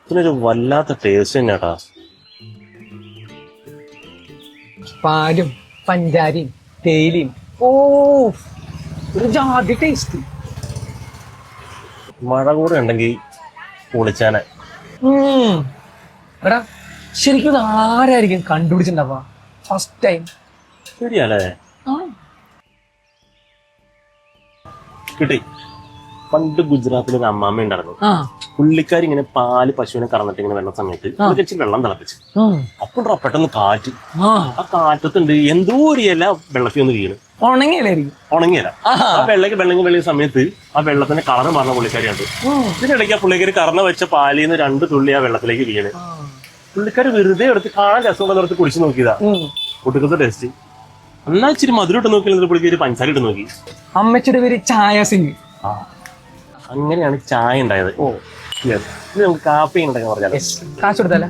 ഇതിനൊരു വല്ലാത്ത ടേസ്റ്റ് തന്നെയാട്ടാ. പാലും പഞ്ചാരയും തേയിലയും ഒരു ജാതി ടേസ്റ്റ്. മഴ കൂടെ ഉണ്ടെങ്കിൽ പൊളിച്ചാനെ. എടാ ശരിക്കും ഇത് ആരായിരിക്കും കണ്ടുപിടിച്ചിട്ടുണ്ടാവാ ഫസ്റ്റ് ടൈം? ശരിയല്ലേ? കിട്ടി. പണ്ട് ഗുജറാത്തിലൊരു അമ്മാമ്മ ഉണ്ടായിരുന്നു. പുള്ളിക്കാരി ഇങ്ങനെ പാല് പശുവിനെ കറന്നിട്ട് ഇങ്ങനെ വരുന്ന സമയത്ത് കുറച്ച് വെള്ളം തിളപ്പിച്ച് അപ്പം പെട്ടെന്ന് കാറ്റ്. ആ കാറ്റത്തുണ്ട് എന്തോ ഒരു ഇല വെള്ളത്തിൽ ഒന്ന് വീണ് ഉണങ്ങിയല്ല. ആ വെള്ളം സമയത്ത് ആ വെള്ളത്തിന്റെ കളറ് മാറുന്ന പുള്ളിക്കാരിയുണ്ട്. ഇതിനിടയ്ക്ക് ആ പുള്ളിക്കാരി കറന്ന് വെച്ച പാലിൽ നിന്ന് 2 തുള്ളി ആ വെള്ളത്തിലേക്ക് വീണ്. പുള്ളിക്കാരി വെറുതെ എടുത്ത് കാണാൻ രസമുള്ള എടുത്ത് കുടിച്ചു നോക്കിയതാ. ഒടുക്കത്തെ ടേസ്റ്റ്. എന്നാ ഇച്ചിരി മധുരം ഇട്ട് നോക്കിയാൽ പുള്ളിക്കാരി പഞ്ചസാര ഇട്ട് നോക്കി. അമ്മച്ചിയുടെ പേര് ചായ സിംഗ്. അങ്ങനെയാണ് ചായ ഉണ്ടായത്. ഇത് നമുക്ക് കാപ്പി ഉണ്ടെന്ന് പറഞ്ഞാൽ കാശ് കൊടുത്തല്ലേ?